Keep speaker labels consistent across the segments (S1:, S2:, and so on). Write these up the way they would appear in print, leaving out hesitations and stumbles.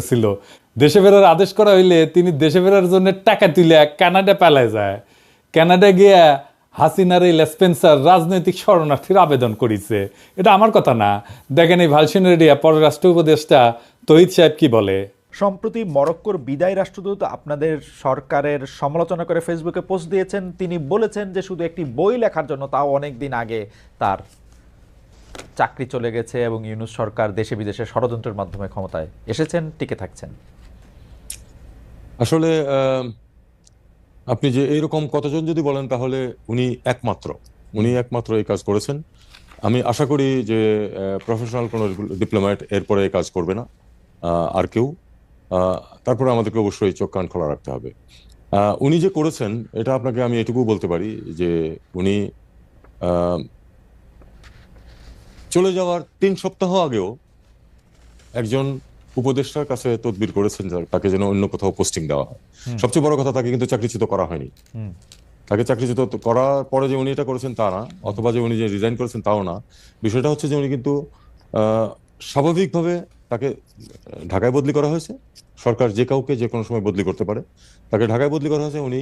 S1: ছিল। দেশে ফেরার আদেশ করা হইলে তিনি দেশে ফেরার জন্য টাকা তুলে কানাডা পালায় যায়। কানাডা গিয়া হাসিনার এই লেসপেন্সার রাজনৈতিক শরণার্থীর আবেদন করেছে। এটা আমার কথা না, দেখেন এই ভালসিনেরিয়া পররাষ্ট্র উপদেষ্টা তহিদ সাহেব কি বলে।
S2: সম্প্রতি মরক্কোর বিদায়ী রাষ্ট্রদূত আপনাদের সরকারের সমালোচনা করে ফেসবুকে পোস্ট দিয়েছেন। তিনি বলেছেন যে শুধু একটি বই লেখার জন্য, তাও অনেক দিন আগে, তার চাকরি চলে গেছে এবং ইউনূস সরকার দেশে বিদেশে ষড়যন্ত্রের মাধ্যমে ক্ষমতায় এসেছেন, টিকে থাকছেন।
S3: আসলে আপনি যে এইরকম কতজন যদি বলেন তাহলে উনি একমাত্র এই কাজ করেছেন। আমি আশা করি যে প্রফেশনাল কোনো ডিপ্লোম্যাট এরপরে এই কাজ করবে না আর কেউ। তারপরে আমাদেরকে অবশ্যই চোখ কান খোলা রাখতে হবে। উনি যে করেছেন এটা আপনাকে আমি এটুকু বলতে পারি যে উনি চলে যাওয়ার 3 সপ্তাহ আগেও একজন উপদেষ্টার কাছে তদবির করেছেন তাকে যেন অন্য কোথাও পোস্টিং দেওয়া হয়। সবচেয়ে বড় কথা, তাকে কিন্তু চাকরিচ্যুত করা হয়নি। তাকে চাকরিচ্যুত করার পরে যে উনি এটা করেছেন তা না, অথবা যে উনি যে রিজাইন করেছেন তাও না। বিষয়টা হচ্ছে যে উনি কিন্তু স্বাভাবিকভাবে তাকে ঢাকায় বদলি করা হয়েছে। সরকার যে কাউকে যে কোনো সময় বদলি করতে পারে, তাকে ঢাকায় বদলি করা হয়েছে। উনি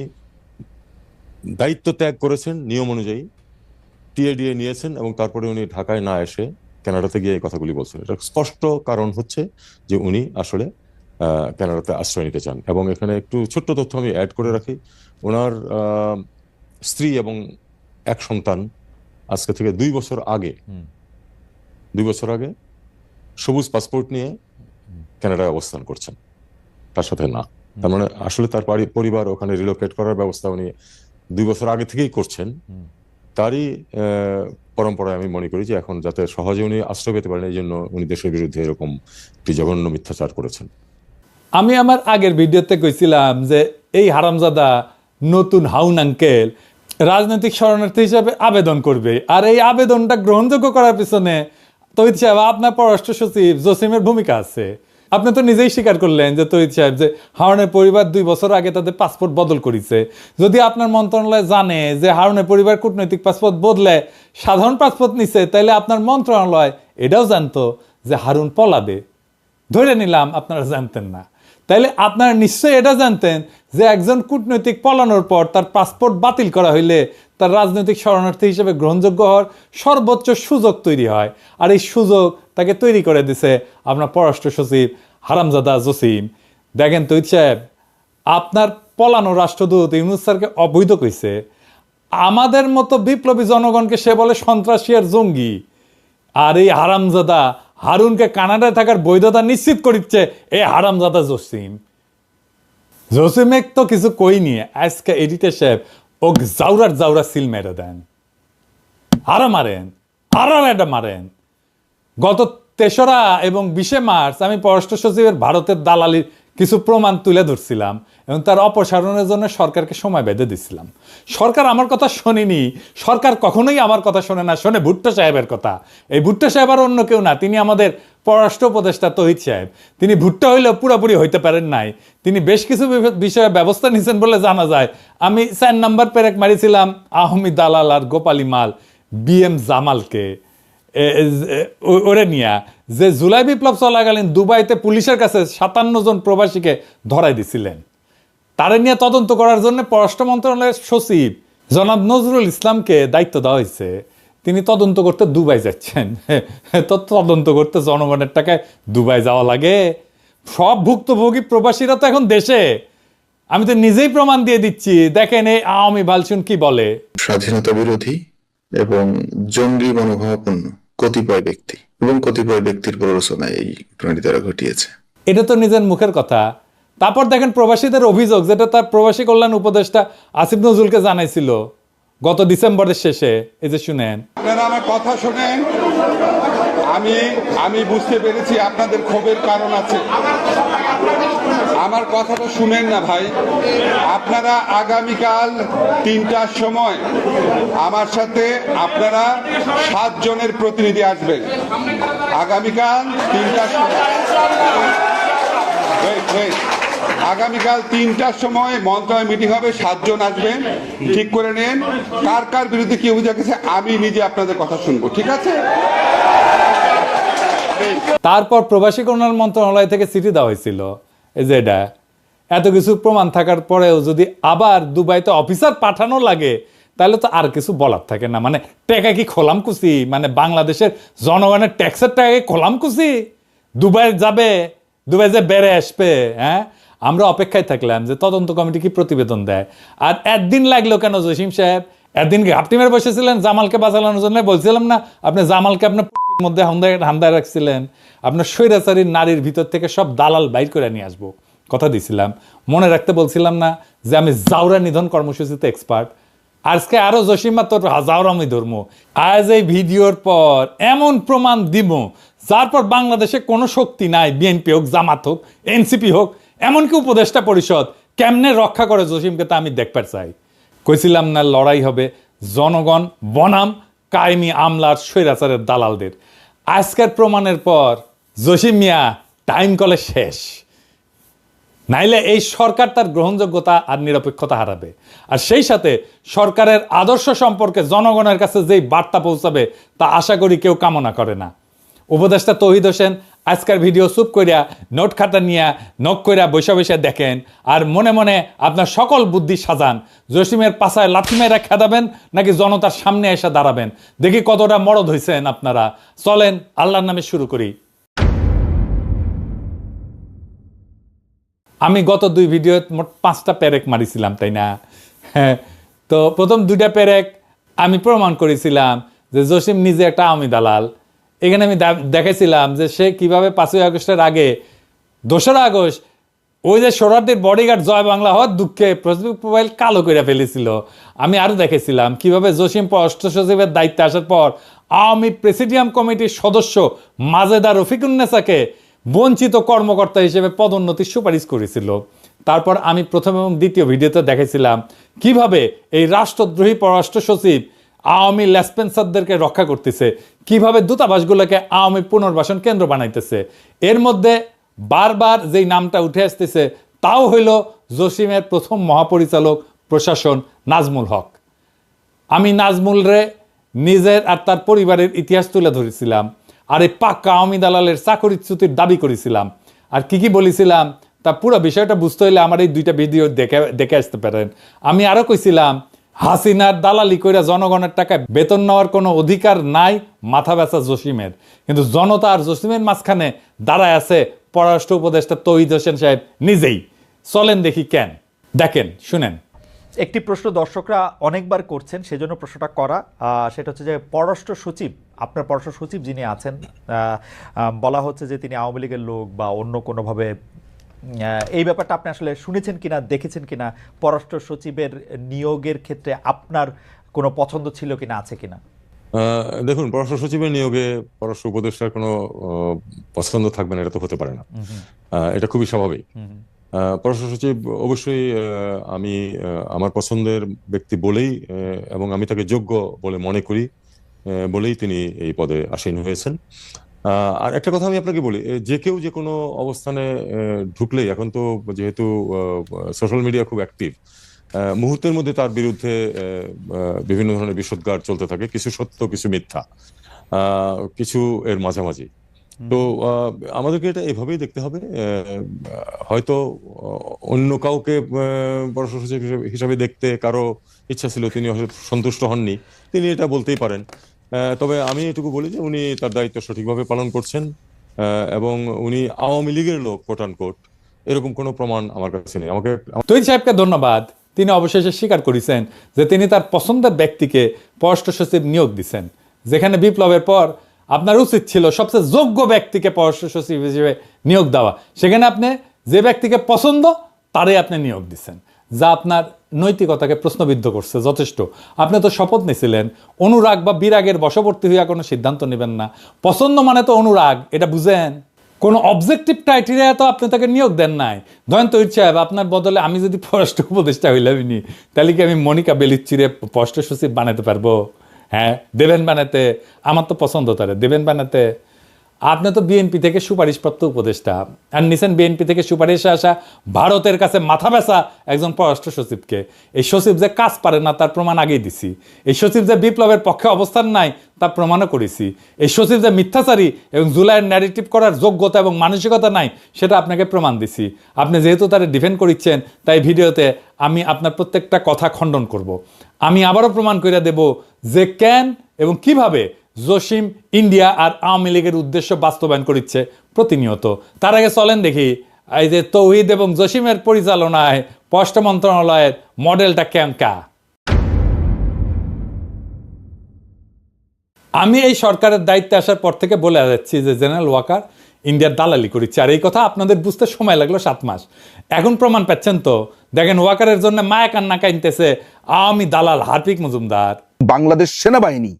S3: দায়িত্ব ত্যাগ করেছেন নিয়ম অনুযায়ী, টিএডিএ নিয়েছেন এবং তারপরে উনি ঢাকায় না এসে কানাডাতে গিয়ে এই কথাগুলি বলছেন। এটা স্পষ্ট কারণ হচ্ছে যে উনি আসলে কানাডাতে আশ্রয় নিতে চান। এবং এখানে একটু ছোট্ট তথ্য আমি অ্যাড করে রাখি। ওনার স্ত্রী এবং এক সন্তান আজকে থেকে 2 বছর আগে সবুজ পাসপোর্ট নিয়ে কানাডায় অবস্থান করছেন, তার সাথে না। তার মানে আসলে তার পরিবার ওখানে রিলোকেট করার ব্যবস্থা উনি 2 বছর আগে থেকেই করছেন। তারই পরম্পরায় আমি মনে করি যে এখন যাতে সহজে উনি আশ্রয় পেতে পারেন, এই জন্য উনি দেশের বিরুদ্ধে এরকম একটি জঘন্য মিথ্যাচার করেছেন।
S1: আমি আমার আগের ভিডিওতে কইছিলাম যে এই হারামজাদা নতুন হাউন আঙ্কেল রাজনৈতিক শরণার্থী হিসাবে আবেদন করবে, আর এই আবেদনটা গ্রহণযোগ্য করার পিছনে তহিদ সাহেব আপনার পররাষ্ট্র সচিব জসিমের ভূমিকা আছে। আপনি তো নিজেই স্বীকার করলেন যে তহিদ সাহেব যে হারুনের পরিবার 2 বছর আগে তাদের পাসপোর্ট বদল করেছে। যদি আপনার মন্ত্রণালয় জানে যে হারুনের পরিবার কূটনৈতিক পাসপোর্ট বদলে সাধারণ পাসপোর্ট নিছে, তাইলে আপনার মন্ত্রণালয় এটাও জানতো যে হারুন পলাবে। ধরে নিলাম আপনারা জানতেন না, তাইলে আপনারা নিশ্চয়ই এটা জানতেন যে একজন কূটনৈতিক পলানোর পর তার পাসপোর্ট বাতিল করা হইলে তার রাজনৈতিক শরণার্থী হিসেবে গ্রহণযোগ্য হওয়ার সর্বোচ্চ সুযোগ তৈরি হয়। আর এই সুযোগ তাকে তৈরি করে দিছে আপনার পররাষ্ট্র সচিব হারামজাদা জসিম। দেখেন তহিদ সাহেব, আপনার পলানো রাষ্ট্রদূত ইউনূস স্যারকে অবৈধ কইছে। আমাদের মতো বিপ্লবী জনগণকে সে বলে সন্ত্রাসী আর জঙ্গি। আর এই হারামজাদা হারুনকে কানাডায় থাকার বৈধতা নিশ্চিত করিচ্ছে এই হারামজাদা জসিমে তো কিছু কই নিয়ে আজকে এডিটর সাহেব ও জাউরা সিল মেরে দেন, আরো মারেন, আরো এটা মারেন। গত 3রা এবং 20শে মার্চ আমি পররাষ্ট্র সচিবের ভারতের দালালির কিছু প্রমাণ তুলে ধরছিলাম এবং তার অপসারণের জন্য সরকারকে সময় বেঁধে দিচ্ছিলাম। সরকার আমার কথা শোনেনি। সরকার কখনোই আমার কথা শোনে না, শোনে ভুট্টো সাহেবের কথা। এই ভুট্টো সাহেব আর অন্য কেউ না, তিনি আমাদের পররাষ্ট্র উপদেষ্টা তহিদ সাহেব। তিনি ভুট্টো হইলেও পুরোপুরি হইতে পারেন নাই। তিনি বেশ কিছু বিষয়ে ব্যবস্থা নিয়েছেন বলে জানা যায়। আমি 4 নম্বর পেরেক মারিছিলাম আহমি দালাল আর গোপালী মাল BM জামালকে ওরে নিয়া, যে জুলাই বিপ্লব চলাকালীন দুবাইতে পুলিশের কাছে 57 জন প্রবাসীকে ধরাই দিছিলেন। তারে নিয়ে তদন্ত করার জন্য পররাষ্ট্র মন্ত্রণালয়ের সচিব জনাব নজরুল ইসলামকে দায়িত্ব দেওয়া হয়েছে। তিনি তদন্ত করতে দুবাই যাচ্ছেন। তো তদন্ত করতে জনগণের টাকায় দুবাই যাওয়া লাগে? সব ভুক্তভোগী প্রবাসীরা তো এখন দেশে। আমি তো নিজেই প্রমাণ দিয়ে দিচ্ছি। দেখেন এই আওয়ামী ভালসুন কি বলে।
S4: স্বাধীনতা বিরোধী এবং জঙ্গি মনোভাবাপন্ন কতিপয় ব্যক্তি এবং কতিপয় ব্যক্তির প্ররোচনায় এই ঘটনাটি তারা ঘটিয়েছে।
S1: এটা তো নিজের মুখের কথা। তারপর দেখেন প্রবাসীদের অভিযোগ, যেটা তার প্রবাসী কল্যাণ উপদেষ্টা আসিফ নজরুলকে জানাইছিল গত ডিসেম্বরের শেষে। এই যে শুনেন।
S5: আপনারা আমার কথা শুনেন। আমি বুঝতে পেরেছি আপনাদের ক্ষোভের কারণ আছে। আমার কথাটা শুনেন না ভাই। আপনারা আগামীকাল 3টার সময় আমার সাথে আপনারা 7 জনের প্রতিনিধি আসবেন। আগামীকাল 3টার সময়, আগামীকাল 3টার সময় মন্ত্রণালয় মিটিং হবে। 7 জন আসবেন। ঠিক করে নেন কার কার বিরুদ্ধে কি অভিযোগ আছে। আমি নিজে আপনাদের কথা শুনবো, ঠিক আছে?
S1: তারপর প্রবাসী কল্যাণ মন্ত্রণালয় থেকে চিঠি দেওয়া হয়েছিল, এই যে এটা এত কিছু প্রমাণ থাকার পরেও যদি আবার দুবাইতে অফিসার পাঠানো লাগে তাহলে তো আর কিছু বলার থাকে না। মানে টাকা কি খোলাম কুচি, মানে বাংলাদেশের জনগণের ট্যাক্সের টাকা কি খোলাম কুচি, দুবাই যাবে, দুবাই যে বেড়ে আসবে। হ্যাঁ, আমরা অপেক্ষায় থাকলাম যে তদন্ত কমিটি কি প্রতিবেদন দেয়। আর একদিন লাগলো কেন জসিম সাহেব? একদিন ঘাপটি মেরে বসেছিলেন জামালকে বাঁচানোর জন্য। বলছিলাম না আপনি জামালকে আপনার মধ্যে হামদায় রাখছিলেন, আপনার স্বৈরাচারী নারীর ভিতর থেকে সব দালাল বাইর করে নিয়ে আসবো, কথা দিছিলাম। মনে রাখতে বলছিলাম না যে আমি জাউরা নিধন কর্মসূচিতে এক্সপার্ট। আজকে আরো জসিমা তোর জাউরামি ধর্ম। আজ এই ভিডিওর পর এমন প্রমাণ দিব যার পর বাংলাদেশে কোনো শক্তি নাই, বিএনপি হোক, জামাত হোক, এনসিপি হোক, এমনকি উপদেষ্টা পরিষদ কেমনে রক্ষা করে জসিমকে তা আমি দেখবার চাই। কইছিলাম না লড়াই হবে জনগণ বনাম কায়েমি আমলার স্বৈরাচারের দালালদের। আজকের প্রমাণের পর জসিম মিয়া টাইম কলে শেষ, নাইলে এই সরকার তার গ্রহণযোগ্যতা আর নিরপেক্ষতা হারাবে। আর সেই সাথে সরকারের আদর্শ সম্পর্কে জনগণের কাছে যেই বার্তা পৌঁছাবে তা আশা করি কেউ কামনা করে না। উপদেষ্টা তৌহিদ হোসেন আজকের ভিডিও চুপ কইরা নোট খাতা নিয়ে নখ কইরা বৈশা বৈশা দেখেন আর মনে মনে আপনার সকল বুদ্ধি সাজান। জসিমের পাশায় লাথি মেরা খেদাবেন নাকি জনতার সামনে এসে দাঁড়াবেন, দেখি কতটা মরদ হয়েছেন আপনারা। চলেন আল্লাহর নামে শুরু করি। আমি গত 2 ভিডিও মোট 5টা পেরেক মারিছিলাম, তাই না? হ্যাঁ, তো প্রথম 2টা পেরেক আমি প্রমাণ করেছিলাম যে জসিম নিজে একটা আওয়ামী দালাল। এখানে আমি দেখেছিলাম যে সে কিভাবে 5ই আগস্টের আগে 2রা আগস্ট ওই যে সোহরাওয়ার্দীর বডিগার্ড জয় বাংলা হওয়ার দুঃখে ফেসবুক প্রোফাইল কালো করে ফেলেছিল। আমি আরও দেখেছিলাম কিভাবে জসিম পররাষ্ট্র সচিবের দায়িত্বে আসার পর আওয়ামী প্রেসিডিয়াম কমিটির সদস্য মাজেদা রফিকুন্নেসাকে বঞ্চিত কর্মকর্তা হিসেবে পদোন্নতির সুপারিশ করেছিল। তারপর আমি প্রথম এবং দ্বিতীয় ভিডিওতে দেখেছিলাম কিভাবে এই রাষ্ট্রদ্রোহী পররাষ্ট্র সচিব আওয়ামী লেসপেন্সারদেরকে রক্ষা করতেছে, কিভাবে দূতাবাসগুলোকে আওয়ামী পুনর্বাসন কেন্দ্র বানাইতেছে। এর মধ্যে বারবার যেই নামটা উঠে আসতেছে তাও হইল জসিমের প্রথম মহাপরিচালক প্রশাসন নাজমুল হক। আমি নাজমুলরে নিজের আর তার পরিবারের ইতিহাস তুলে ধরেছিলাম, আর এই পাক্কা আওয়ামী দালালের চাকরিচ্যুতির দাবি করেছিলাম। আর কি কি বলেছিলাম তা পুরো বিষয়টা বুঝতে হইলে আমার এই 2টা ভিডিও দেখে আসতে পারেন। আমি আরও কইছিলাম হাসিনার দালালি কইরা জনগণের টাকায় বেতন নেওয়ার কোনো অধিকার নাই মাথা ব্যথা জসিমের, কিন্তু জনতা আর জসিমের মাঝখানে দাঁড়ায় আছে পররাষ্ট্র উপদেষ্টা তৌহিদ হোসেন সাহেব নিজেই। চলেন দেখি কেন, দেখেন শুনেন।
S2: একটি প্রশ্ন দর্শকরা অনেকবার করছেন, সেজন্য প্রশ্নটা করা, সেটা হচ্ছে যে পররাষ্ট্র সচিব, আপনার পররাষ্ট্র সচিব যিনি আছেন, বলা হচ্ছে যে তিনি আওয়ামী লীগের লোক বা অন্য কোনোভাবে, এই ব্যাপারটা আপনি আসলে শুনেছেন কিনা, দেখেছেন কিনা? পররাষ্ট্র সচিবের নিয়োগের ক্ষেত্রে আপনার কোনো পছন্দ ছিল কিনা, আছে কিনা?
S3: দেখুন, পররাষ্ট্র সচিবের নিয়োগে পররাষ্ট্র উপদেষ্টার কোনো পছন্দ থাকবে না, এটা তো হতে পারে না। এটা খুবই স্বাভাবিক। পররাষ্ট্র সচিব অবশ্যই আমি আমার পছন্দের ব্যক্তি বলেই এবং আমি তাকে যোগ্য বলে মনে করি বলেই তিনি এই পদে আসীন হয়েছেন। আর একটা কথা আমি আপনাকে বলি, যে কেউ যে কোনো অবস্থানে ঢুকলেই, এখন তো যেহেতু সোশ্যাল মিডিয়া খুব অ্যাক্টিভ, মুহূর্তের মধ্যে তার বিরুদ্ধে বিভিন্ন ধরনের বিষোদ্গার চলতে থাকে, কিছু সত্য কিছু মিথ্যা, কিছু এর মাঝামাঝি। তো আমাদেরকে এটা এভাবেই দেখতে হবে। হয়তো অন্য কাউকে পররাষ্ট্র সচিব হিসাবে দেখতে কারো ইচ্ছা ছিল, তিনি হয়তো সন্তুষ্ট হননি, তিনি এটা বলতেই পারেন। তবে আমি এটুকু বলি যে উনি তার দায়িত্ব সঠিকভাবে পালন করছেন এবং উনি আওয়ামী লীগের লোক কোট অ্যান্ড কোট, এরকম কোনো প্রমাণ আমার কাছে নেই। আমাকে
S1: তৈরি সাহেবকে ধন্যবাদ, তিনি অবশেষে স্বীকার করেছেন যে তিনি তার পছন্দের ব্যক্তিকে পররাষ্ট্র সচিব নিয়োগ দিচ্ছেন, যেখানে বিপ্লবের পর আপনার উচিত ছিল সবচেয়ে যোগ্য ব্যক্তিকে পররাষ্ট্র সচিব হিসেবে নিয়োগ দেওয়া। সেখানে আপনি যে ব্যক্তিকে পছন্দ তারই আপনি নিয়োগ দিচ্ছেন, যা আপনার নৈতিকতাকে প্রশ্নবিদ্ধ করছে যথেষ্ট। আপনি তো শপথ নিয়েছিলেন অনুরাগ বা বিরাগের বশবর্তী হইয়া কোনো সিদ্ধান্ত নেবেন না। পছন্দ মানে তো অনুরাগ, এটা বুঝেন। কোনো অবজেক্টিভ ক্রাইটেরিয়া তো আপনি তাকে নিয়োগ দেন নাই। ধরেন তৈরি সাহেব, আপনার বদলে আমি যদি পররাষ্ট্র উপদেষ্টা হইলামই, তাহলে কি আমি মনিকা বেলিচ্চিরে পররাষ্ট্র সচিব বানাতে পারবো? হ্যাঁ, দেবেন বানাতে, আমার তো পছন্দ তারে দেবেন বানাতে। আপনি তো বিএনপি থেকে সুপারিশপ্রাপ্ত উপদেষ্টা, আর নিছেন বিএনপি থেকে সুপারিশে আসা ভারতের কাছে মাথা ব্যথা একজন পররাষ্ট্র সচিবকে। এই সচিব যে কাজ পারে না তার প্রমাণ আগেই দিছি। এই সচিব যে বিপ্লবের পক্ষে অবস্থান নাই তা প্রমাণও করেছি। এই সচিব যে মিথ্যাচারী এবং জুলাইয়ের ন্যারেটিভ করার যোগ্যতা এবং মানসিকতা নাই সেটা আপনাকে প্রমাণ দিছি। আপনি যেহেতু তারা ডিফেন্ড করিচ্ছেন, তাই ভিডিওতে আমি আপনার প্রত্যেকটা কথা খণ্ডন করব। আমি আবারও প্রমাণ করে দেব যে কেন এবং কিভাবে জসিম ইন্ডিয়া আর আওয়ামী লীগের উদ্দেশ্য বাস্তবায়ন করছে প্রতিনিয়ত। তার আগে চলেন দেখি এই যে তৌহিদ এবং জসিমের পরিচালনায় পররাষ্ট্র মন্ত্রণালয়ের মডেলটা কেমকা। আমি এই সরকারের দায়িত্বে আসার পর থেকে বলে যাচ্ছি যে জেনারেল ওয়াকার ইন্ডিয়ার দালালি করেছে, আর এই কথা আপনাদের বুঝতে সময় লাগলো 7 মাস। এখন প্রমাণ পাচ্ছেন তো, দেখেন ওয়াকারের জন্য মায়া কান্না কাইনতেছে আওয়ামী দালাল হার্পিক মজুমদার।
S6: বাংলাদেশ সেনাবাহিনী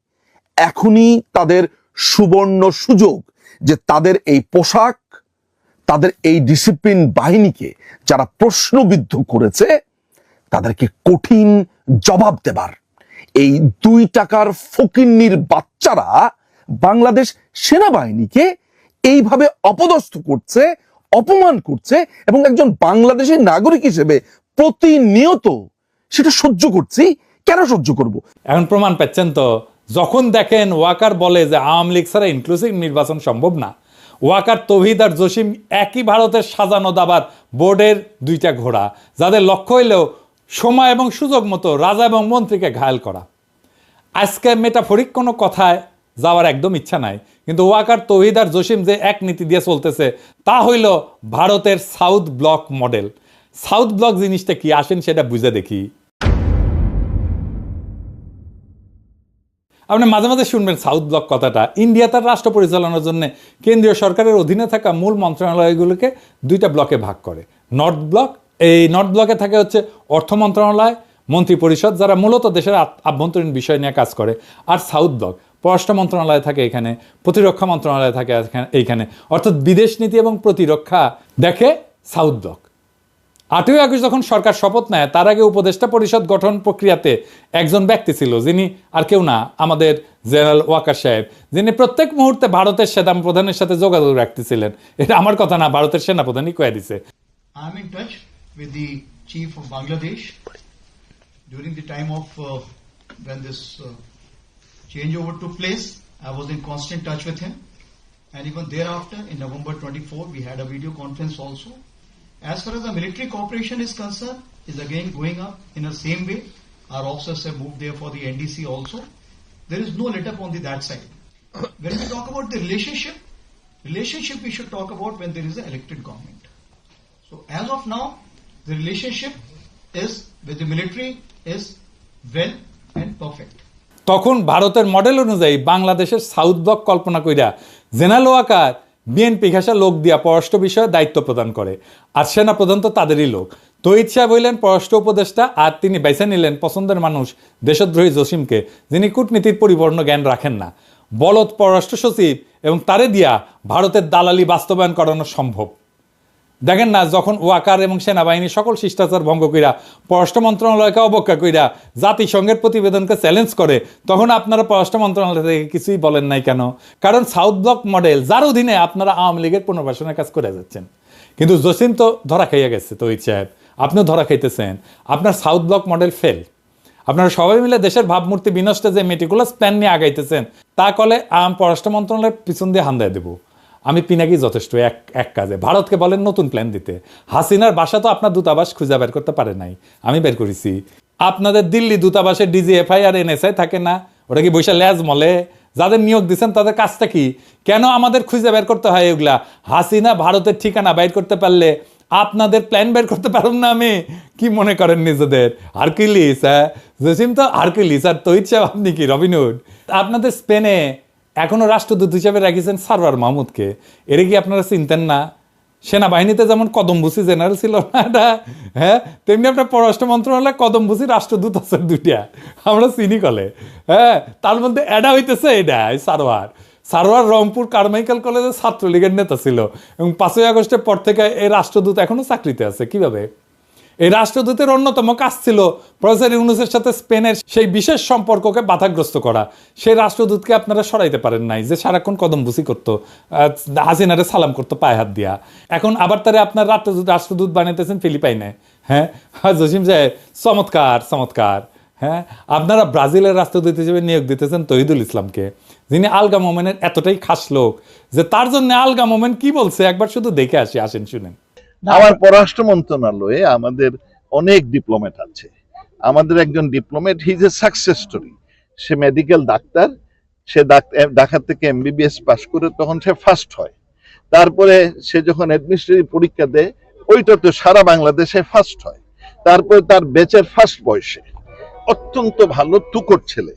S6: এখনই তাদের সুবর্ণ সুযোগ যে তাদের এই পোশাক, তাদের এই ডিসিপ্লিন বাহিনীকে যারা প্রশ্নবিদ্ধ করেছে তাদেরকে কঠিন জবাব দেবার। এই 2 টাকার ফকিন্নির বাচ্চারা বাংলাদেশ সেনাবাহিনীকে এইভাবে অপদস্থ করছে, অপমান করছে, এবং একজন বাংলাদেশের নাগরিক হিসেবে প্রতিনিয়ত সেটা সহ্য করছি। কেন সহ্য করব?
S1: এখন প্রমাণ পাচ্ছেন তো, যখন দেখেন ওয়াকার বলে যে আওয়ামী লীগ ছাড়া ইনক্লুসিভ নির্বাচন সম্ভব না, ওয়াকার, তৌহিদ আর জসিম একই ভারতের সাজানো দাবার বোর্ডের 2টা ঘোড়া, যাদের লক্ষ্য হইলেও সময় এবং সুযোগ মতো রাজা এবং মন্ত্রীকে ঘায়াল করা। আজকে মেটাফরিক কোনো কথায় যাওয়ার একদম ইচ্ছা নাই, কিন্তু ওয়াকার, তৌহিদ আর জসিম যে এক নীতি দিয়ে চলতেছে তা হইল ভারতের south block model. South block জিনিসটা কি আসেন সেটা বুঝে দেখি। আপনি মাঝে মাঝে শুনবেন সাউথ ব্লক কথাটা। ইন্ডিয়া তার রাষ্ট্র পরিচালনার জন্য কেন্দ্রীয় সরকারের অধীনে থাকা মূল মন্ত্রণালয়গুলোকে 2টা ব্লকে ভাগ করে। নর্থ ব্লক, এই নর্থ ব্লকে থাকে হচ্ছে অর্থ মন্ত্রণালয়, মন্ত্রী পরিষদ, যারা মূলত দেশের আভ্যন্তরীণ বিষয় নিয়ে কাজ করে। আর সাউথ ব্লক, পররাষ্ট্র মন্ত্রণালয় থাকে এখানে, প্রতিরক্ষা মন্ত্রণালয় থাকে এইখানে, অর্থাৎ বিদেশ নীতি এবং প্রতিরক্ষা দেখে সাউথ ব্লক। 8ই আগস্ট যখন সরকার শপথ নেয় তার আগে উপদেষ্টা পরিষদ গঠন প্রক্রিয়াতে একজন ব্যক্তি ছিল, যিনি আর কেউ না, আমাদের জেনারেল ওয়াকার সাহেব, যিনি প্রত্যেক মুহূর্তে ভারতের সেনা প্রধানের সাথে যোগাযোগ রাখতেছিলেন। এটা আমার কথা না, ভারতের সেনাপ্রধানই কয়ে দিছে।
S7: I am in touch with the chief of Bangladesh during the time of when this changeover took place. I was in constant touch with him, and even thereafter in November 24 we had a video conference also. As far as the military cooperation is concerned, is again going up in the same way. Our officers have moved there for the NDC also. There is no let up on that side. When we talk about the relationship we should talk about when there is an elected government. So as of now, the relationship is with the military is well and perfect.
S1: তখন ভারতের model অনুযায়ী বাংলাদেশের south block কল্পনা কইরা general Waker BNP ঘেঁষা লোক দিয়া পররাষ্ট্র বিষয়ে দায়িত্ব প্রদান করে, আর সেনাপ্রধান তো তাদেরই লোক। তৌহিদ সাহেব হইলেন পররাষ্ট্র উপদেষ্টা, আর তিনি বেছে নিলেন পছন্দের মানুষ দেশদ্রোহী জসিমকে, যিনি কূটনীতির পরিপূর্ণ জ্ঞান রাখেন না। বলদ পররাষ্ট্র সচিব এবং তারে দিয়া ভারতের দালালি বাস্তবায়ন করানো সম্ভব। দেখেন না, যখন ওয়াকার এবং সেনাবাহিনী সকল শিষ্টাচার ভঙ্গ কইরা পররাষ্ট্র মন্ত্রণালয়কে অবজ্ঞা কইরা জাতিসংঘের প্রতিবেদনকে চ্যালেঞ্জ করে, তখন আপনারা পররাষ্ট্র মন্ত্রণালয় থেকে কিছুই বলেন নাই কেন? কারণ সাউথ ব্লক মডেল, যার অধীনে আপনারা আওয়ামী লীগের পুনর্বাসনের কাজ করে যাচ্ছেন। কিন্তু জসিম তো ধরা খাইয়া গেছে, তৌহিদ সাহেব আপনিও ধরা খাইতেছেন। আপনার সাউথ ব্লক মডেল ফেল। আপনারা সবাই মিলে দেশের ভাবমূর্তি বিনষ্টে যে মেটিকুলাস প্ল্যান নিয়ে আগাইতেছেন, তা কলে পররাষ্ট্র মন্ত্রণালয়ের পিছন দিয়ে হান্দায় দেবো। আমি পিনাকি যথেষ্ট এক কাজে। ভারতকে বলেন নতুন প্ল্যান দিতে। হাসিনার বাসা তো আপনার দূতাবাস খুঁজে বের করতে পারে নাই, আমি বের করেছি। আপনাদের দিল্লি দূতাবাসে ডিজিএফআই আর এনএসআই থাকে না, ওটা কি বৈশা ল্যাজ মলে? যাদের নিয়োগ দিচ্ছেন তাদের কাজটা কি? কেন আমাদের খুঁজে বের করতে হয় এগুলা? হাসিনা ভারতের ঠিকানা বাইর করতে পারলে আপনাদের প্ল্যান বের করতে পারুন না? আমি কি মনে করেন নিজেদের হারকিউলিস? হ্যাঁ, জসিম তো হারকিউলিস, আর তৌহিদ সাহেব আপনি কি রবিনহুড? আপনাদের স্পেনে এখনো রাষ্ট্রদূত হিসেবে রাখিয়েছেন সারওয়ার মাহমুদকে। এর কি আপনারা চিনতেন না? সেনাবাহিনীতে যেমন কদমভূষি জেনারেল ছিল না এটা, হ্যাঁ, তেমনি আপনার পররাষ্ট্র মন্ত্রণালয়ে কদমভূষি রাষ্ট্রদূত আছে 2টা, আমরা চিনি কলে। হ্যাঁ, তার মধ্যে এটা হইতেছে এটা সারোয়ার রংপুর কারমাইকেল কলেজের ছাত্রলীগের নেতা ছিল এবং 5ই আগস্টের পর থেকে এই রাষ্ট্রদূত এখনো চাকরিতে আছে। কিভাবে? এই রাষ্ট্রদূতের অন্যতম কাজ ছিল প্রফেসর ইউনূসের সাথে স্পেনের সেই বিশেষ সম্পর্ককে বাধাগ্রস্ত করা। সেই রাষ্ট্রদূতকে আপনারা সরাইতে পারেন নাই, যে সারাক্ষণ কদমবুসি করতো, হাসিনারে সালাম করতো পায়ে হাত দিয়া। এখন আবার তারা আপনার রাষ্ট্রদূত বানাইতেছেন ফিলিপাইনে। হ্যাঁ জসিম সাহেব, চমৎকার চমৎকার। হ্যাঁ, আপনারা ব্রাজিলের রাষ্ট্রদূত হিসেবে নিয়োগ দিতেছেন তহিদুল ইসলামকে, যিনি আলগা মোমেনের এতটাই খাস লোক যে তার জন্য আলগা মোমেন কি বলছে একবার শুধু দেখে আসি, আসেন শুনেন।
S8: আমার পররাষ্ট্র মন্ত্রণালয়ে আমাদের অনেক ডিপ্লোমেট আছে। আমাদের একজন diplomat, he is a success story. সে মেডিকেল ডাক্তার, সে ঢাকা থেকে এমবিবিএস পাস করে তখন সে ফার্স্ট হয়। তারপরে সে যখন অ্যাডমিনিস্ট্রেটিভ পরীক্ষা দেয় ওইটাতে সারা বাংলাদেশে ফার্স্ট হয়। তারপরে তার বেচের ফার্স্ট বয়সে, অত্যন্ত ভালো তুকর ছেলে।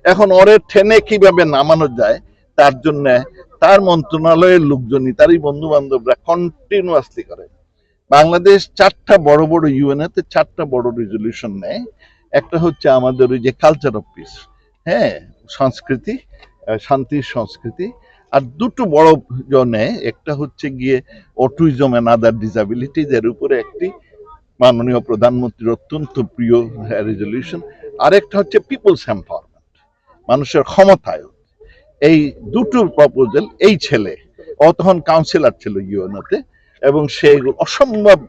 S8: এখন ওরে ঠেনে কিভাবে নামানো যায় তার জন্য তার মন্ত্রণালয়ের লোকজনই, তারই বন্ধু বান্ধবরা কন্টিনিউয়াসলি করে। বাংলাদেশ 4টা বড় বড় ইউএনএতে 4টা বড় রেজলিউশন নেয়। একটা হচ্ছে আমাদের ওই যে কালচার অফ পিস, হ্যাঁ, সংস্কৃতি, শান্তির সংস্কৃতি। আর দুটো বড় নেয়, একটা হচ্ছে গিয়ে অটিজম এন্ড আদার ডিসাবিলিটিজ, এর উপরে একটি মাননীয় প্রধানমন্ত্রীর অত্যন্ত প্রিয় রেজলিউশন। আরেকটা হচ্ছে পিপলস এম্পাওয়ারমেন্ট, মানুষের ক্ষমতায়ন। এই দুটো প্রপোজাল, এই ছেলে, ও তখন কাউন্সিলর ছিল ইউএনওতে, এবং সে অসম্ভব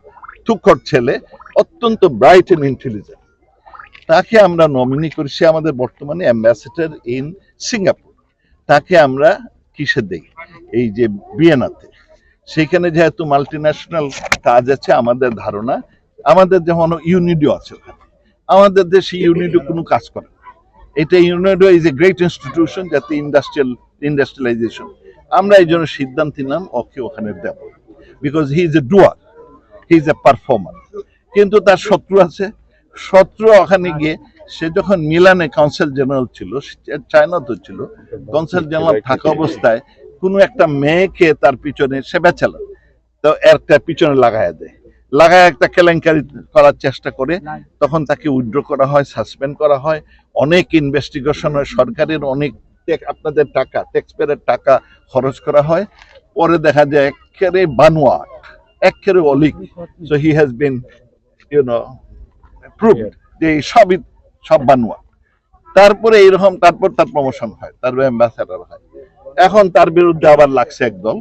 S8: তুখর ছেলে, অত্যন্ত ব্রাইট এন্ড ইন্টেলিজেন্ট। তাকে আমরা নমিনি করি, সে আমাদের বর্তমানে অ্যাম্বাসেডর ইন সিঙ্গাপুর। তাকে আমরা কিসে দেই, এই যে ভিয়েনাতে। সেখানে যেহেতু মাল্টিন্যাশনাল কাজ আছে, আমাদের ধারণা, আমাদের যেমন ইউনিডো আছে ওখানে, আমাদের দেশে ইউনিডো কোনো কাজ করে না। এটা UNIDO is a great institution, যাতে ইন্ডাস্ট্রিয়ালাইজেশন। আমরা এই জন্য সিদ্ধান্ত নিলাম ওকে ওখানে দেব, because he is a doer, he is a performer. কিন্তু তার শত্রু আছে, শত্রু ওখানে গিয়ে, সে যখন মিলানে কাউন্সিল জেনারেল ছিল, চায়নাতে ছিল কাউন্সিল জেনারেল থাকা অবস্থায় কোনো একটা মেয়েকে তার পিছনে সে বেচালেন, তো একটা পিছনে লাগাইয়া দেয়, লাগায় একটা কেলেঙ্কারি করার চেষ্টা করে। তখন তাকে উইথড্র করা হয়, সাসপেন্ড করা হয়, অনেক ইনভেস্টিগেশন হয়, সরকারের অনেক আপনাদের টাকা, ট্যাক্সপেয়ারের টাকা খরচ করা হয়। পরে দেখা যায় একেবারে বানোয়াট, একেবারে অলিক। So he has been proved যে সব বানোয়াট। তারপরে এইরকম, তারপর তার প্রমোশন হয়, তার অ্যাম্বাসেডর হয়। এখন তার বিরুদ্ধে আবার লাগছে একদল,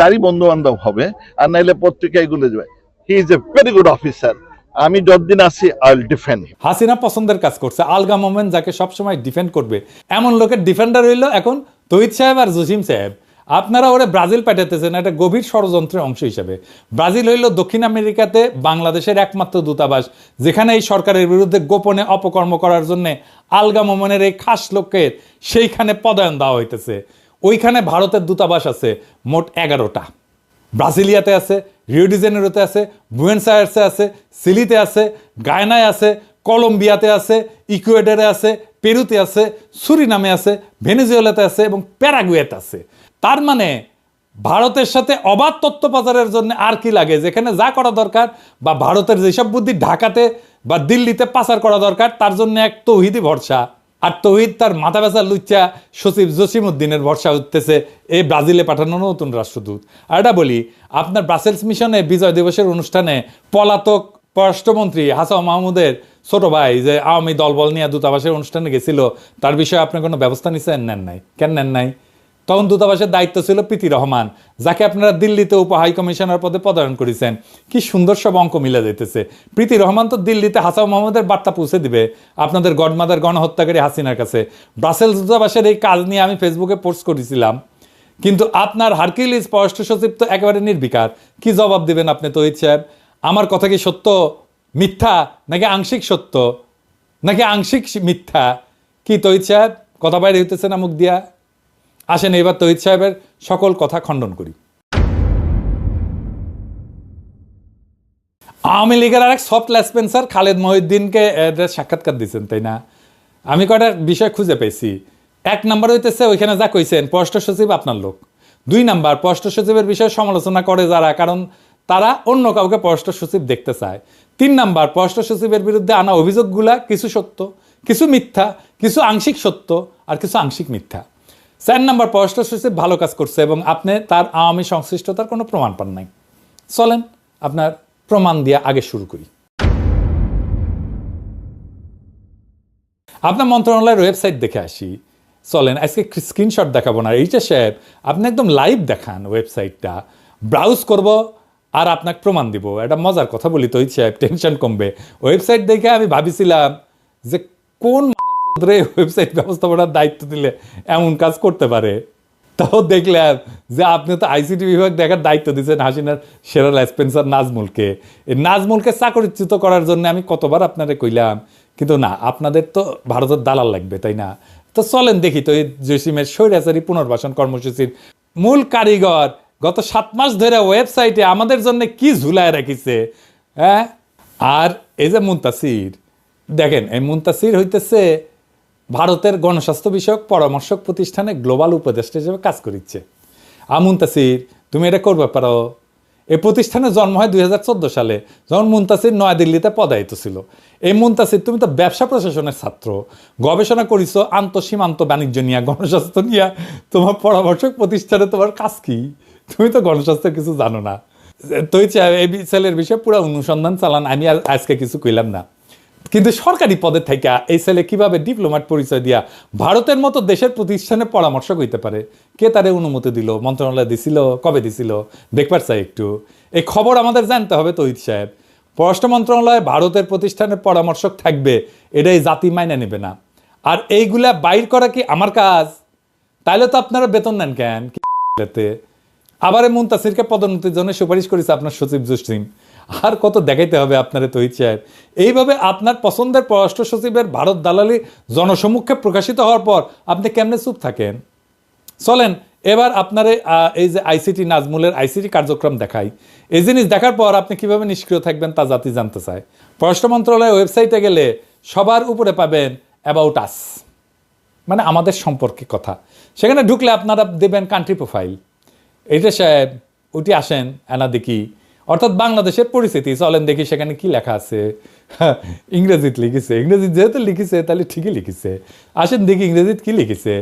S8: তারই বন্ধু বান্ধব হবে, আর নাইলে পত্রিকায় গুলে যাবে। হি is a very good officer, আমি যতদিন আছি আই উইল ডিফেন্ড।
S1: হাসিনা পছন্দের কাজ করছে, আলগা মোমেন যাকে সবসময় ডিফেন্ড করবে এমন লোকের ডিফেন্ডার হইল এখন তহিদ সাহেব আর জসিম সাহেব। আপনারা ওরে ব্রাজিল পাঠাতেছেন একটা গভীর ষড়যন্ত্রের অংশ হিসেবে। ব্রাজিল হইল দক্ষিণ আমেরিকাতে বাংলাদেশের একমাত্র দূতাবাস, যেখানে এই সরকারের বিরুদ্ধে গোপনে অপকর্ম করার জন্য আলগা মোমেনের এই খাস লোকের সেইখানে পদায়ন দেওয়া হইতেছে। ওইখানে ভারতের দূতাবাস আছে মোট 11টা। ব্রাজিলিয়াতে আছে, রিও ডি জেনেরোতে আছে, বুয়েন্স আয়ার্সে আছে, সিলিতে আছে, গায়নায় আছে, কলম্বিয়াতে আছে, ইকুয়েডরে আছে, পেরুতে আছে, সুরিনামে আছে, ভেনেজুয়েলাতে আছে এবং প্যারাগুয়েতে আছে। তার মানে ভারতের সাথে অবাধ তথ্য পাচারের জন্য আর কি লাগে, যেখানে যা করা দরকার বা ভারতের যেসব বুদ্ধি ঢাকাতে বা দিল্লিতে পাচার করা দরকার, তার জন্য এক তৌহিদি ভরসা। আর তৌহিদ তার মাথা ব্যথা লুচ্চা সচিব জসিম উদ্দিনের ভরসা উঠতেছে এই ব্রাজিলে পাঠানো নতুন রাষ্ট্রদূত। আর এটা বলি, আপনার ব্রাসেলস মিশনে বিজয় দিবসের অনুষ্ঠানে পলাতক পররাষ্ট্রমন্ত্রী হাসান মাহমুদের ছোট ভাই যে আওয়ামী দলবল নিয়ে দূতাবাসের অনুষ্ঠানে গেছিল, তার বিষয়ে আপনি কোনো ব্যবস্থা নিচ্ছেন? নেন নাই। কেন নেন নাই? তখন দূতাবাসের দায়িত্ব ছিল প্রীতি রহমান, যাকে আপনারা দিল্লিতে উপ হাই কমিশনার পদে পদায়ন করেছেন। কি সুন্দর সব অঙ্ক মিলে যেতেছে। প্রীতি রহমান তো দিল্লিতে হাসান মাহমুদের বার্তা পৌঁছে দিবে আপনাদের গডমাদার গণহত্যাকারী হাসিনার কাছে। ব্রাসেলস দূতাবাসের এই কাজ নিয়ে আমি ফেসবুকে পোস্ট করেছিলাম, কিন্তু আপনার হারকিউলিস পররাষ্ট্র সচিব তো একেবারে নির্বিকার। কি জবাব দিবেন আপনি তহিদ সাহেব? আমার কথা কি সত্য, মিথ্যা, নাকি আংশিক সত্য, নাকি আংশিক মিথ্যা? কি তহিদ সাহেব, কথা বাইরে হইতেছে না মুখ দিয়া? আসেন এবার তহিদ সাহেবের সকল কথা খণ্ডন করি। আওয়ামী লীগের আরেক সফট লেসপেন্সার খালেদ মহিউদ্দিনকে সাক্ষাৎকার দিচ্ছেন, তাই না? আমি কয়টা বিষয় খুঁজে পেয়েছি। 1 নম্বর হইতেছে ওইখানে যা কইছেন পররাষ্ট্র সচিব আপনার লোক। 2 নম্বর, পররাষ্ট্র সচিবের বিষয়ে সমালোচনা করে যারা, কারণ তারা অন্য কাউকে পররাষ্ট্র সচিব দেখতে চায়। 3 নম্বর, পররাষ্ট্র সচিবের বিরুদ্ধে আনা অভিযোগগুলা কিছু সত্য, কিছু মিথ্যা, কিছু আংশিক সত্য আর কিছু আংশিক মিথ্যা। 4 নম্বর, পররাষ্ট্র সচিব ভালো কাজ করছে এবং আপনি তার আওয়ামী সংশ্লিষ্টতার কোনো প্রমাণ পান নাই। চলেন আপনার প্রমাণ দিয়ে আগে শুরু করি। আপনার মন্ত্রণালয়ের ওয়েবসাইট দেখে আসি। চলেন আজকে স্ক্রিনশট দেখাবো না, এইটা সাহেব আপনি একদম লাইভ দেখান ওয়েবসাইটটা, ব্রাউজ করব আর আপনাকে প্রমাণ দিব। এটা মজার কথা বলি তো সাহেব, টেনশন কমবে। ওয়েবসাইট দেখে আমি ভাবিছিলাম যে কোন ওয়েবসাইট ব্যবস্থাপনার দায়িত্ব দিলে এমন কাজ করতে পারে। তাও দেখলাম যে আপনি তো আইসিটি বিভাগ দেখার দায়িত্ব দিচ্ছেন হাসিনার সেরা স্পেন্সার নাজমুলকে। এই নাজমুলকে চাকরিচ্যুত করার জন্য আমি কতবার আপনারে কইলাম, কিন্তু না, আপনাদের তো ভারতের দালাল লাগবে, তাই না? তো চলেন দেখি তো এই জসিমের স্বৈরাচারী পুনর্বাসন কর্মসূচির মূল কারিগর গত 7 মাস ধরে ওয়েবসাইটে আমাদের জন্য কি ঝুলায় রাখিছে। হ্যাঁ, আর এই যে মুনতাসির, দেখেন এই মুনতাসির হইতেছে ভারতের গণস্বাস্থ্য বিষয়ক পরামর্শক প্রতিষ্ঠানে গ্লোবাল উপদেষ্টা হিসেবে কাজ করিচ্ছে। মুনতাসির, তুমি এটা করবে পারো। এই প্রতিষ্ঠানের জন্ম হয় 2014 সালে, যখন মুনতাসির নয়াদিল্লিতে পদায়িত ছিল। এই মুনতাসির, তুমি তো ব্যবসা প্রশাসনের ছাত্র, গবেষণা করিছো আন্তঃসীমান্ত বাণিজ্য নিয়ে, গণস্বাস্থ্য নিয়ে। তোমার পরামর্শক প্রতিষ্ঠানে তোমার কাজ কি? তুমি তো গণস্বাস্থ্যের কিছু জানো না। তো এই ছেলের বিষয়ে পুরো অনুসন্ধান চালান, আমি আর আজকে কিছু কইলাম না। কিন্তু সরকারি পদে থেকে এই ছেলে কিভাবে ডিপ্লোম্যাট পরিচয় দিয়া ভারতের মতো দেশের প্রতিষ্ঠানে পরামর্শক হইতে পারে? কে তারে অনুমতি দিল? মন্ত্রণালয় দিছিল? কবে দিছিল? দেখবার চাই একটু। এই খবর আমাদের জানতে হবে তহিদ সাহেব। পররাষ্ট্র মন্ত্রণালয়ে ভারতের প্রতিষ্ঠানের পরামর্শক থাকবে, এটাই জাতি মাইনে নেবে না। আর এইগুলা বাইর করা কি আমার কাজ? তাইলে তো আপনারা বেতন নেন কেন? আবার মুনতাসিরকে পদোন্নতির জন্য সুপারিশ করেছে আপনার সচিব জসিম। আর কত দেখাইতে হবে আপনারে তহিদ সাহেব? এইভাবে আপনার পছন্দের পররাষ্ট্র সচিবের ভারত দালালি জনসম্মুখে প্রকাশিত হওয়ার পর আপনি কেমনে চুপ থাকেন? চলেন এবার আপনারে এই যে আইসিটি নাজমুলের আইসিটি কার্যক্রম দেখাই। এই জিনিস দেখার পর আপনি কিভাবে নিষ্ক্রিয় থাকবেন তা জাতি জানতে চায়। পররাষ্ট্র মন্ত্রণালয়ের ওয়েবসাইটে গেলে সবার উপরে পাবেন অ্যাবাউট আস, মানে আমাদের সম্পর্কে কথা। সেখানে ঢুকলে আপনারা দেবেন কান্ট্রি প্রোফাইল। এইটা সাহেব ওটি আসেন এনা দেখি, অর্থাৎ বাংলাদেশের পরিস্থিতি। চলেন দেখি সেখানে কি লেখা আছে। ইংরেজিতে লিখেছে, ইংরেজি যেহেতু লিখেছে তাহলে ঠিকই লিখেছে। আসেন দেখি ইংরেজিতে কি লিখেছে,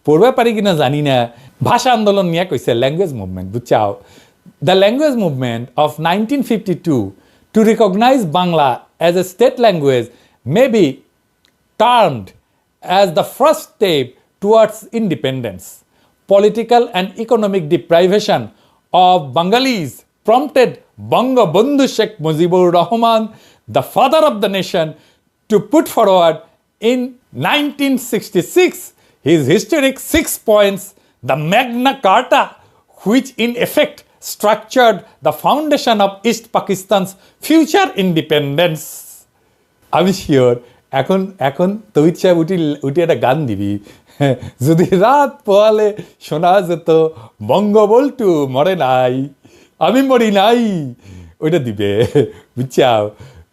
S1: পড়বে পারি কিনা জানি না। ভাষা আন্দোলন নিয়ে কইছে ল্যাঙ্গুয়েজ মুভমেন্ট, বুঝছাও? The language movement of 1952 to recognise Bangla as a state language may be termed as the first step towards independence. Political and economic deprivation of Bengalis prompted Bangabandhu Sheikh Mujibur Rahman, the father of the nation, to put forward in 1966 his historic 6 points, the Magna Carta, which in effect structured the foundation of East Pakistan's future independence. আমি sure এখন এখন তহিদ সাহেব উঠি একটা গান দিবি, যদি রাত পোয়ালে শোনা যেত বঙ্গবল্টু মরে নাই, আমি মরি নাই, ওইটা দিবে, বুঝছাও?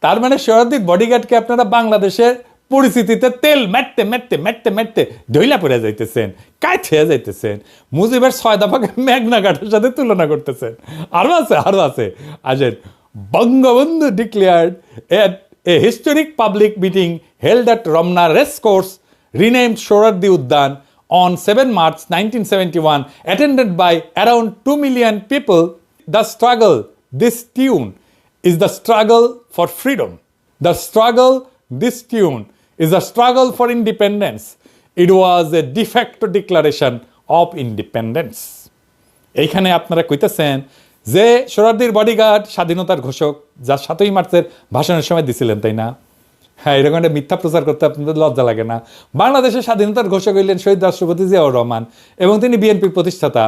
S1: তার মানে শরদিক বডিগার্ডকে আপনারা বাংলাদেশের পরিস্থিতিতে তেল মেটতে মেটতে মেটতে মেটতে ঢইলা পড়ে যাইতেছেন, কাজ হয়ে যাইতেছেন। মুজিবের 6 দফাকে মেঘনা ঘাটের সাথে তুলনা করতেছেন। আরও আছে আসেন। Bangabandhu declared a historic public meeting held at Ramna Racecourse, renamed Sohrawardi Udyan, on 7 March 1971, attended by around 2 million people. The struggle, this tune, is the struggle for freedom. The struggle, this tune, is a struggle for independence. It was a de facto declaration of independence. এইখানে আপনারা কইতেছেন যে সোহরাওয়ার্দীর bodyguard স্বাধীনতার ঘোষক, যা 7ই মার্চের ভাষণের সময় দিছিলেন, তাই না? হ্যাঁ, এরকম একটা মিথ্যা প্রচার করতে আপনাদের লজ্জা লাগে না? বাংলাদেশের স্বাধীনতার ঘোষক হইলেন শহীদ রাষ্ট্রপতি জিয়াউর রহমান, এবং তিনি বিএনপির প্রতিষ্ঠাতা।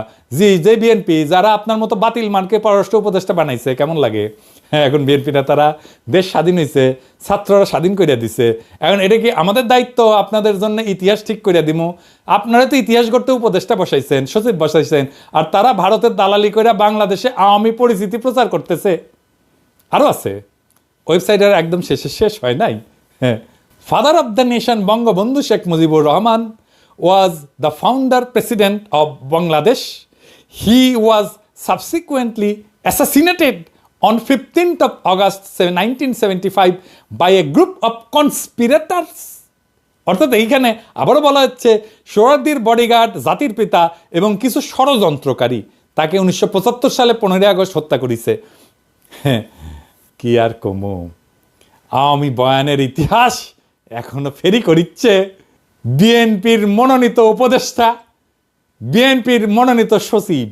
S1: যে বিএনপি যারা আপনার মতো বাতিল মানকে পররাষ্ট্র উপদেষ্টা বানাইছে, কেমন লাগে? হ্যাঁ, এখন বিএনপি নেতারা দেশ স্বাধীন হয়েছে, ছাত্ররা স্বাধীন করিয়া দিছে, এখন এটা কি আমাদের দায়িত্ব আপনাদের জন্য ইতিহাস ঠিক করিয়া দিমু? আপনারা তো ইতিহাস গড়তে উপদেষ্টা বসাইছেন, সচিব বসাইছেন, আর তারা ভারতের দালালি করে বাংলাদেশে আওয়ামী পরিস্থিতি প্রচার করতেছে। আরও আছে, ওয়েবসাইটের একদম শেষ হয় নাই। হ্যাঁ, father of the nation Bangabandhu Sheikh Mujibur Rahman was the founder president of Bangladesh. He was subsequently assassinated on 15th of August 1975 by a group of conspirators. অর্থাৎ এইখানে আবারও বলা হচ্ছে সোহরাওয়ার্দীর বডিগার্ড, জাতির পিতা এবং কিছু ষড়যন্ত্রকারী তাকে 1975 সালে 15 আগস্ট হত্যা করেছে। হ্যাঁ, কি আর কমু, আওয়ামী বয়ানের ইতিহাস এখনো ফেরি করিচ্ছে বিএনপির মনোনীত উপদেষ্টা, বিএনপির মনোনীত সচিব।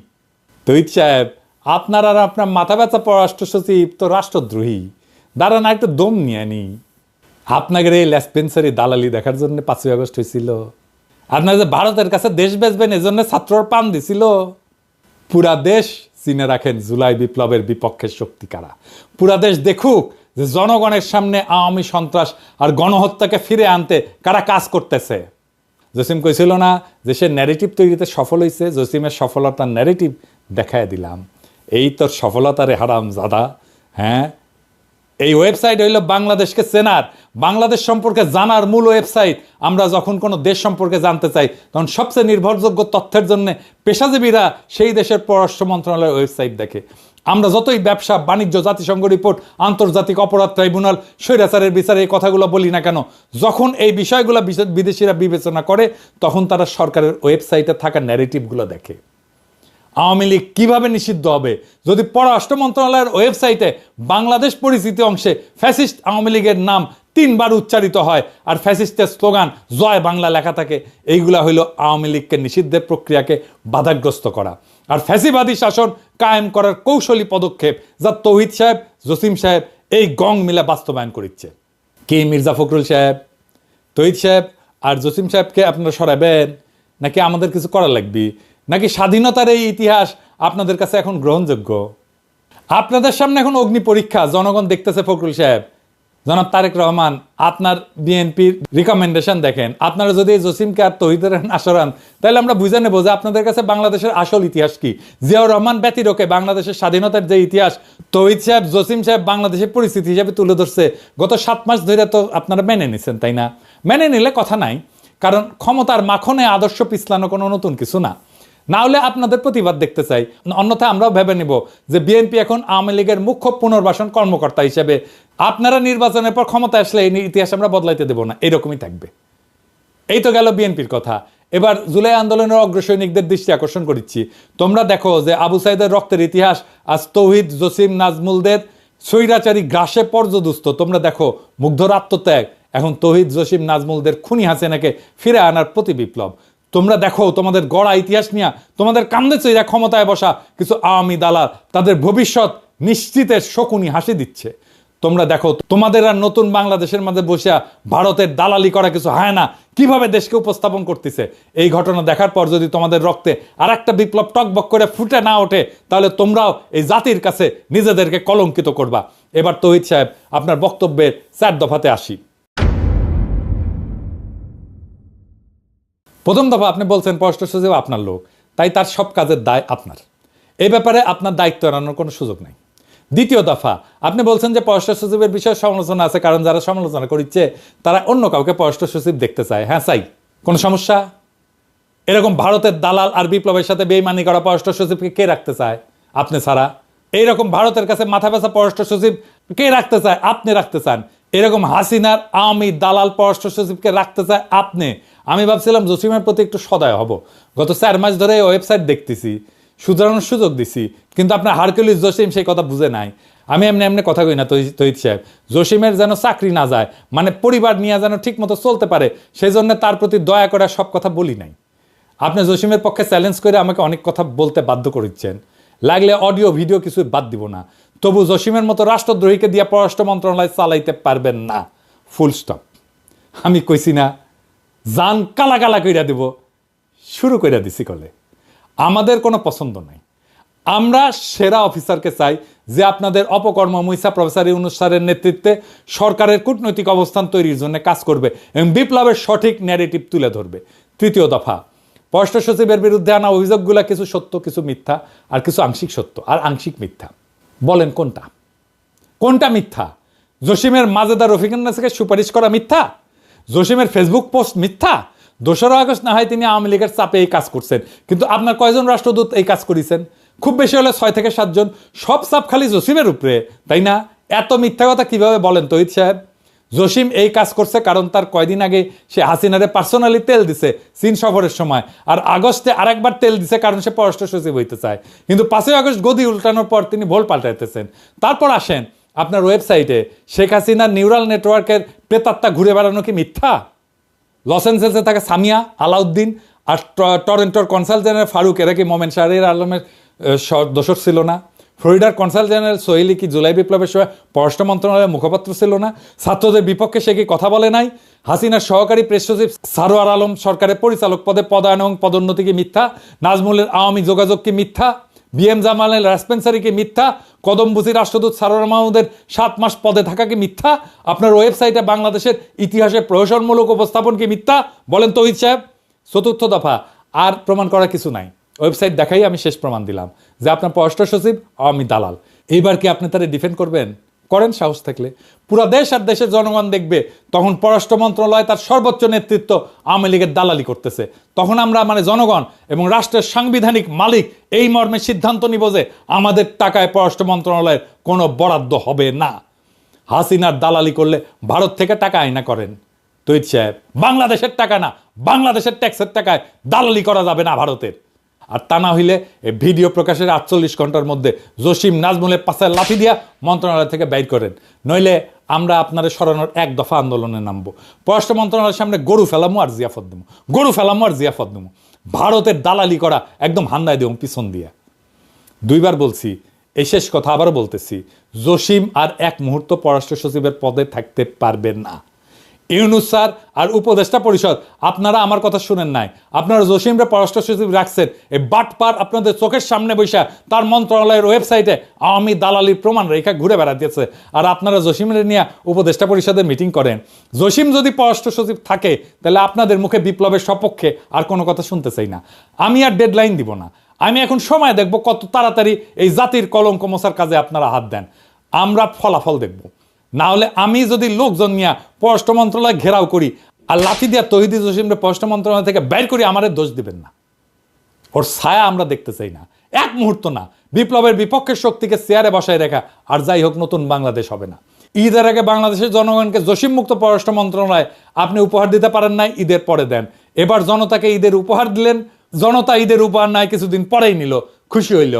S1: তৈত সাহেব, আপনার আর আপনার মাথা ব্যথা পররাষ্ট্র সচিব তো রাষ্ট্রদ্রোহী। দাঁড়ান একটু দম নিয়ে নি। আপনাদের এই লেসপেন্সারি দালালি দেখার জন্য 5ই আগস্ট হয়েছিল। আপনার যে ভারতের কাছে দেশ বেচবেন এজন্য ছাত্রর পান দিছিল। পুরা দেশ চিনে রাখেন জুলাই বিপ্লবের বিপক্ষের শক্তি কারা। পুরা দেশ দেখুক যে জনগণের সামনে আওয়ামী সন্ত্রাস আর গণহত্যাকে ফিরে আনতে কারা কাজ করতেছে। জসিম কইছিল না যে সে ন্যারেটিভ তৈরিতে সফল হয়েছে, জসিমের সফলতার ন্যারেটিভ দেখায় দিলাম। এই তোর সফলতারে হারাম জাদা। হ্যাঁ, এই ওয়েবসাইট হইল বাংলাদেশকে চেনার, বাংলাদেশ সম্পর্কে জানার মূল ওয়েবসাইট। আমরা যখন কোনো দেশ সম্পর্কে জানতে চাই তখন সবচেয়ে নির্ভরযোগ্য তথ্যের জন্য পেশাজীবীরা সেই দেশের পররাষ্ট্র মন্ত্রণালয়ের ওয়েবসাইট দেখে। আমরা যতই ব্যবসা বাণিজ্য, জাতিসংঘ রিপোর্ট, আন্তর্জাতিক অপরাধ ট্রাইব্যুনাল, স্বৈরাচারের বিচারে এই কথাগুলো বলি না কেন, যখন এই বিষয়গুলো বিদেশিরা বিবেচনা করে তখন তারা সরকারের ওয়েবসাইটে থাকা ন্যারেটিভগুলো দেখে। আওয়ামী লীগ কীভাবে নিষিদ্ধ হবে? যদি পররাষ্ট্র মন্ত্রণালয়ের ওয়েবসাইটে বাংলাদেশ পরিচিতি অংশে ফ্যাসিস্ট আওয়ামী লীগের নাম 3 বার উচ্চারিত হয় আর ফ্যাসিস্টের স্লোগান জয় বাংলা লেখা থাকে, এইগুলা হইল আওয়ামী লীগকে নিষিদ্ধের প্রক্রিয়াকে বাধাগ্রস্ত করা আর ফ্যাসিবাদী শাসন কায়েম করার কৌশলী পদক্ষেপ, যা তৌহিদ সাহেব, জসিম সাহেব এই গং মিলে বাস্তবায়ন করিচ্ছে। কি মির্জা ফখরুল সাহেব, তৌহিদ সাহেব আর জসিম সাহেবকে আপনারা সরাবেন নাকি আমাদের কিছু করা লাগবে? নাকি স্বাধীনতার এই ইতিহাস আপনাদের কাছে এখন গ্রহণযোগ্য? আপনাদের সামনে এখন অগ্নি পরীক্ষা, জনগণ দেখতেছে। ফখরুল সাহেব, জনাব তারেক রহমান, আপনার বিএনপির রিকমেন্ডেশন দেখেন। আপনারা যদি জসিমকে আর তৌহিদের আসরান তাহলে আমরা বুঝে নেব যে আপনাদের কাছে বাংলাদেশের আসল ইতিহাস কি। জিয়াউর রহমান ব্যতিরকে বাংলাদেশের স্বাধীনতার যে ইতিহাস তৌহিদ সাহেব, জসিম সাহেব বাংলাদেশের পরিস্থিতি হিসেবে তুলে ধরছে গত 7 মাস ধরে, তো আপনারা মেনে নিচ্ছেন, তাই না? মেনে নিলে কথা নাই, কারণ ক্ষমতার মাখনে আদর্শ পিছলানো কোনো নতুন কিছু না। না হলে আপনাদের প্রতিবাদ দেখতে চাই, অন্যথায় আমরাও ভেবে নিব যে বিএনপি এখন আওয়ামী লীগের মুখ্য পুনর্বাসন কর্মকর্তা হিসেবে আপনারা নির্বাচনের পর ক্ষমতা আসলে এই ইতিহাস আমরা বদলাইতে দেব না, এরকমই থাকবে। এই তো গেল বিএনপির কথা। এবার জুলাই আন্দোলনের অগ্রসৈনিকদের দৃষ্টি আকর্ষণ করছি। তোমরা দেখো যে আবু সাইদের রক্তের ইতিহাস আজ তৌহিদ, জসিম, নাজমুলদের স্বৈরাচারী গ্রাসে পর্যদুস্ত। তোমরা দেখো মুগ্ধর আত্মত্যাগ এখন তৌহিদ, জসিম, নাজমুলদের খুনি হাসিনাকে ফিরে আনার প্রতি বিপ্লব। তোমরা দেখো তোমাদের গড়া ইতিহাস নিয়ে তোমাদের কান্দে চইরা ক্ষমতায় বসা কিছু আওয়ামী দালাল তাদের ভবিষ্যৎ নিশ্চিতের শকুনি হাসি দিচ্ছে। তোমরা দেখো তোমাদের আর নতুন বাংলাদেশের মাঝে বসে ভারতের দালালি করা কিছু হয় না কিভাবে দেশকে উপস্থাপন করতেছে। এই ঘটনা দেখার পর যদি তোমাদের রক্তে আর একটা বিপ্লব টকবক করে ফুটে না ওঠে তাহলে তোমরাও এই জাতির কাছে নিজেদেরকে কলঙ্কিত করবা। এবার তৌহিদ সাহেব, আপনার বক্তব্যের 4 দফাতে আসি। প্রথম দফা, আপনি বলছেন পররাষ্ট্র সচিব আপনার লোক, তাই তার সব কাজের দায় আপনার। এই ব্যাপারে আপনার দায়িত্ব এড়ানোর কোনো সুযোগ নাই। দ্বিতীয় দফা, আপনি বলছেন যে পররাষ্ট্র সচিবের বিষয়ে সমালোচনা আছে, কারণ যারা সমালোচনা করছে তারা অন্য কাউকে পররাষ্ট্র সচিব দেখতে চায়। হ্যাঁ চাই, কোনো সমস্যা? এরকম ভারতের দালাল আর বিপ্লবের সাথে বেইমানি করা পররাষ্ট্র সচিবকে কে রাখতে চায়? আপনি ছাড়া। এইরকম ভারতের কাছে মাথা ব্যথা পররাষ্ট্র সচিব কে রাখতে চায়? আপনি রাখতে চান। এরকম হাসিনার আওয়ামী দালাল পররাষ্ট্র সচিবকে রাখতে চায় আপনি। আমি ভাবছিলাম জসিমের প্রতি একটু সদয় হব। গত 4 মাস ধরে ওয়েবসাইট দেখতেছি, শুধরানোর সুযোগ দিছি, কিন্তু আপনার হারকিউলিস জসিম সেই কথা বুঝে নাই। আমি এমনি কথা কই না তৌহিদ সাহেব, জসিমের যেন চাকরি না যায়, মানে পরিবার নিয়ে যেন ঠিক মতো চলতে পারে, সেই জন্য তার প্রতি দয়া করে সব কথা বলি নাই। আপনি জসিমের পক্ষে চ্যালেঞ্জ করে আমাকে অনেক কথা বলতে বাধ্য করেছেন, লাগলে অডিও ভিডিও কিছু বাদ দিব না। তবু জসিমের মতো রাষ্ট্রদ্রোহীকে দিয়ে পররাষ্ট্র মন্ত্রণালয় চালাইতে পারবেন না, ফুল স্টপ। আমি কইছি না জান কালা কালা কইরা দিব, শুরু কইরা দিছি কলে। আমাদের কোনো পছন্দ নাই। আমরা সেরা অফিসারকে চাই যে আপনাদের অপকর্ম মুইসা প্রফেসর ইউনূস স্যারের নেতৃত্বে সরকারের কূটনৈতিক অবস্থান তৈরির জন্য কাজ করবে এবং বিপ্লবের সঠিক ন্যারেটিভ তুলে ধরবে। তৃতীয় দফা, পররাষ্ট্র সচিবের বিরুদ্ধে আনা অভিযোগগুলো কিছু সত্য, কিছু মিথ্যা, আর কিছু আংশিক সত্য আর আংশিক মিথ্যা। বলেন কোনটা কোনটা মিথ্যা? জসিমের মাজেদা রফিকুন্নাসকে সুপারিশ করা মিথ্যা? জসিমের ফেসবুক পোস্ট মিথ্যা? 2রা আগস্ট না হয় তিনি আওয়ামী লীগের চাপে এই কাজ করছেন, কিন্তু আপনার কয়জন রাষ্ট্রদূত এই কাজ করেছেন? খুব বেশি হলে 6 থেকে 7 জন। সব চাপ খালি জসিমের উপরে, তাই না? এত মিথ্যা কথা কিভাবে বলেন তৌহিদ সাহেব? জসিম এই কাজ করছে কারণ তার কয়দিন আগে সে হাসিনারে পার্সোনালি তেল দিছে চীন সফরের সময়, আর আগস্টে আরেকবার তেল দিছে কারণ সে পররাষ্ট্র সচিব হইতে চায়। কিন্তু 5ই আগস্ট গদি উল্টানোর পর তিনি ভোল পাল্টাইতেছেন। তারপর আসেন আপনার ওয়েবসাইটে শেখ হাসিনার নিউরাল নেটওয়ার্কের প্রেতাত্মা ঘুরে বেড়ানো কি মিথ্যা? লস অ্যাঞ্জেলেসে থাকা সামিয়া, আলাউদ্দিন আর টরেন্টোর কনসাল জেনারেল ফারুক, এরা কি মোমেন শাহরিয়ার আলমের দোসর ছিল না? ফ্লোরিডার কনসাল জেনারেল সোহেলি কি জুলাই বিপ্লবের সময় পররাষ্ট্র মন্ত্রণালয়ের মুখপাত্র ছিল না? ছাত্রদের বিপক্ষে সে কি কথা বলে নাই? হাসিনার সহকারী প্রেস সচিব সারোয়ার আলম সরকারের পরিচালক পদে পদায়ন এবং পদোন্নতি কি মিথ্যা? নাজমুলের আওয়ামী যোগাযোগ কি মিথ্যা? বিএম জামালের রাসপেন্সারি কি মিথ্যা? কদমবুসি রাষ্ট্রদূত সারোয়ার মাহমুদের 7 মাস পদে থাকা কি মিথ্যা? আপনার ওয়েবসাইটে বাংলাদেশের ইতিহাসে প্রহসনমূলক উপস্থাপন কি মিথ্যা? বলেন তৌহিদ সাহেব। চতুর্থ দফা, আর প্রমাণ করার কিছু নাই। ওয়েবসাইট দেখাই আমি শেষ প্রমাণ দিলাম যে আপনার পররাষ্ট্র সচিব আওয়ামী দালাল। এইবার কি আপনি তারা ডিফেন্ড করবেন? করেন সাহস থাকলে। পুরা দেশ আর দেশের জনগণ দেখবে তখন পররাষ্ট্র মন্ত্রণালয় তার সর্বোচ্চ নেতৃত্ব আওয়ামী লীগের দালালি করতেছে। তখন আমরা জনগণ এবং রাষ্ট্রের সাংবিধানিক মালিক এই মর্মে সিদ্ধান্ত নিব যে আমাদের টাকায় পররাষ্ট্র মন্ত্রণালয়ের কোনো বরাদ্দ হবে না। হাসিনার দালালি করলে ভারত থেকে টাকা আইনা করেন তৈরি সাহেব। বাংলাদেশের টাকা না, বাংলাদেশের ট্যাক্সের টাকায় দালালি করা যাবে না ভারতের। আর তা না হইলে এই ভিডিও প্রকাশের 48 ঘন্টার মধ্যে জসিম নাজমুলের পাশায় লাঠি দিয়া মন্ত্রণালয় থেকে বাইর করেন, নইলে আমরা আপনাদের সরানোর এক দফা আন্দোলনে নামবো। পররাষ্ট্র মন্ত্রণালয়ের সামনে গরু ফেলামো আর জিয়াফত দেবো, গরু ফেলামো আর জিয়াফত দেবো। ভারতের দালালি করা একদম হান্দায় দেবো পিছন দিয়া। 2 বার বলছি, এই শেষ কথা আবারও বলতেছি, জসিম আর এক মুহূর্ত পররাষ্ট্র সচিবের পদে থাকতে পারবেন না। ইউনূস স্যার আর উপদেষ্টা পরিষদ, আপনারা আমার কথা শুনেন নাই। আপনারা জসিমরে পররাষ্ট্র সচিব রাখছেন এই বাটপার আপনাদের চোখের সামনে বৈশা তার মন্ত্রণালয়ের ওয়েবসাইটে আওয়ামী দালালির প্রমাণ রেখা ঘুরে বেড়াতেছে। আর আপনারা জসিমের নিয়ে উপদেষ্টা পরিষদের মিটিং করেন। জসিম যদি পররাষ্ট্র সচিব থাকে তাহলে আপনাদের মুখে বিপ্লবের সপক্ষে আর কোনো কথা শুনতে চাই না। আমি আর ডেডলাইন দিব না, আমি এখন সময় দেখব কত তাড়াতাড়ি এই জাতির কলঙ্ক মোছার কাজে আপনারা হাত দেন। আমরা ফলাফল দেখব। না হলে আমি যদি লোকজন নিয়ে পররাষ্ট্র মন্ত্রণালয় ঘেরাও করি আর লাঠি দিয়া তৌহিদ জসিমরে পররাষ্ট্র মন্ত্রণালয় থেকে বের করি, আমাদের দোষ দিবেন না। ওর ছায়া আমরা দেখতে চাই না, এক মুহূর্ত না। বিপ্লবের বিপক্ষের শক্তিকে চেয়ারে বসায় রেখা আর যাই হোক নতুন বাংলাদেশ হবে না। ঈদের আগে বাংলাদেশের জনগণকে জসিম মুক্ত পররাষ্ট্র মন্ত্রণালয় আপনি উপহার দিতে পারেন নাই, ঈদের পরে দেন। এবার জনতাকে ঈদের উপহার দিলেন, জনতা ঈদের উপহার নাই কিছুদিন পরেই নিল, খুশি হইল।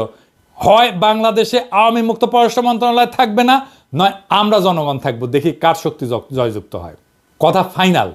S1: হয় বাংলাদেশে আওয়ামী মুক্ত পররাষ্ট্র মন্ত্রণালয় থাকবে না, নয় আমরা জনগণ থাকবো। দেখি কার শক্তি জয়যুক্ত হয়। কথা ফাইনাল।